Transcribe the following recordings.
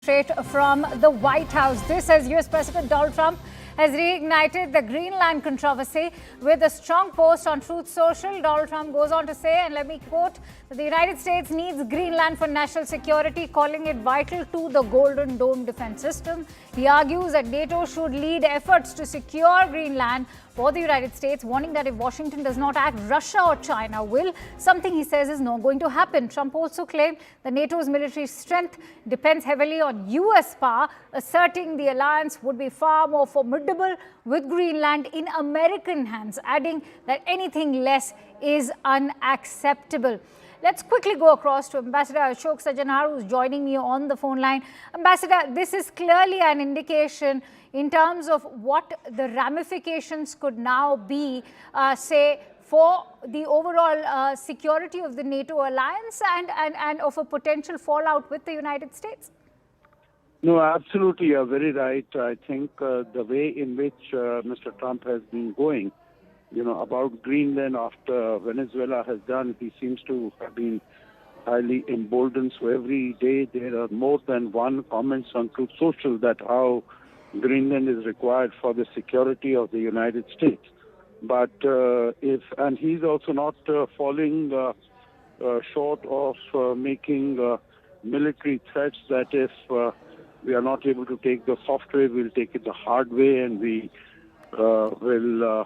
Straight from the White House. This as US President Donald Trump has reignited the Greenland controversy with a strong post on Truth Social. Donald Trump goes on to say, and let me quote, that the United States needs Greenland for national security, calling it vital to the Golden Dome defense system. He argues that NATO should lead efforts to secure Greenland for the United States, warning that if Washington does not act, Russia or China will, something he says is not going to happen. Trump also claimed that NATO's military strength depends heavily on US power, asserting the alliance would be far more formidable with Greenland in American hands, adding that anything less is unacceptable. Let's quickly go across to Ambassador Ashok Sajjanhar, who's joining me on the phone line. Ambassador, this is clearly an indication in terms of what the ramifications could now be, say, for the overall security of the NATO alliance and of a potential fallout with the United States. No, absolutely, you're very right. I think the way in which Mr. Trump has been going, about Greenland after Venezuela has done, he seems to have been highly emboldened. So every day there are more than one comments on Truth Social that how Greenland is required for the security of the United States. But and he's also not falling short of making military threats that if we are not able to take the software, we'll take it the hard way, and we will,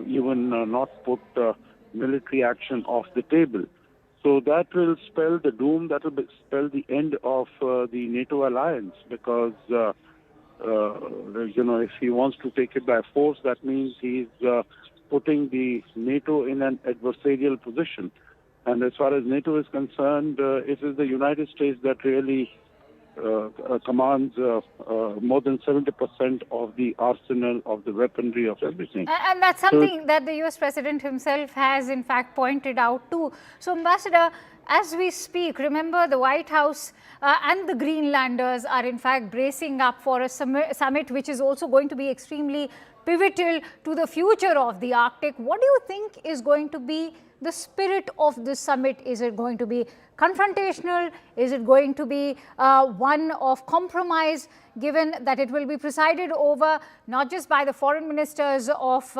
even not put military action off the table. So that will spell the doom, that will spell the end of the NATO alliance, because, if he wants to take it by force, that means he's putting the NATO in an adversarial position. And as far as NATO is concerned, it is the United States that really commands more than 70% of the arsenal of the weaponry of everything. And that's something that the US President himself has in fact pointed out too. So Ambassador, as we speak, remember the White House and the Greenlanders are in fact bracing up for a summit which is also going to be extremely pivotal to the future of the Arctic. What do you think is going to be the spirit of this summit? Is it going to be confrontational? Is it going to be one of compromise, given that it will be presided over not just by the foreign ministers of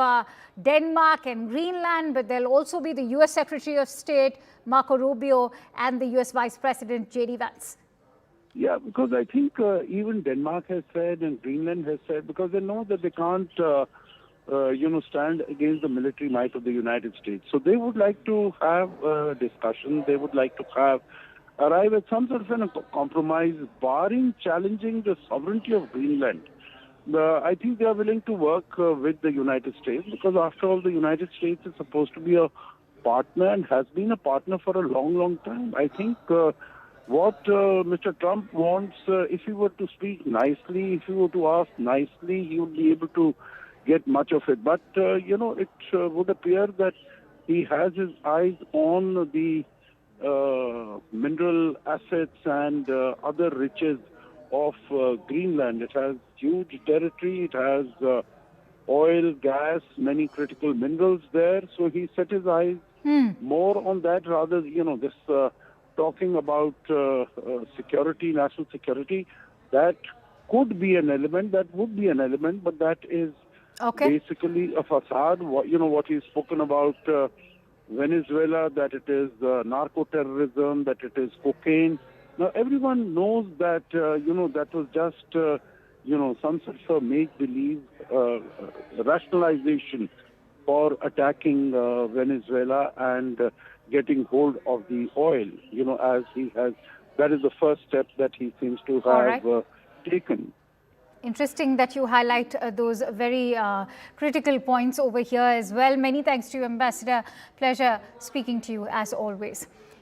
Denmark and Greenland, but there'll also be the US Secretary of State, Marco Rubio, and the US Vice President, J.D. Vance? Yeah, because I think even Denmark has said and Greenland has said, because they know that they can't stand against the military might of the United States. So they would like to have a discussion. They would like to arrive at some sort of a compromise, barring challenging the sovereignty of Greenland. I think they are willing to work with the United States, because after all, the United States is supposed to be a partner and has been a partner for a long, long time. I think what Mr. Trump wants, if he were to speak nicely, if he were to ask nicely, he would be able to get much of it. But, it would appear that he has his eyes on the mineral assets and other riches of Greenland. It has huge territory. It has oil, gas, many critical minerals there. So he set his eyes more on that rather, this talking about security, national security. That could be an element, that would be an element, but that is basically a facade. What he's spoken about Venezuela, that it is narco-terrorism, that it is cocaine. Now, everyone knows that, that was just, some sort of make-believe rationalization for attacking Venezuela and getting hold of the oil, as he has. That is the first step that he seems to have taken. Interesting that you highlight those very critical points over here as well. Many thanks to you, Ambassador. Pleasure speaking to you as always.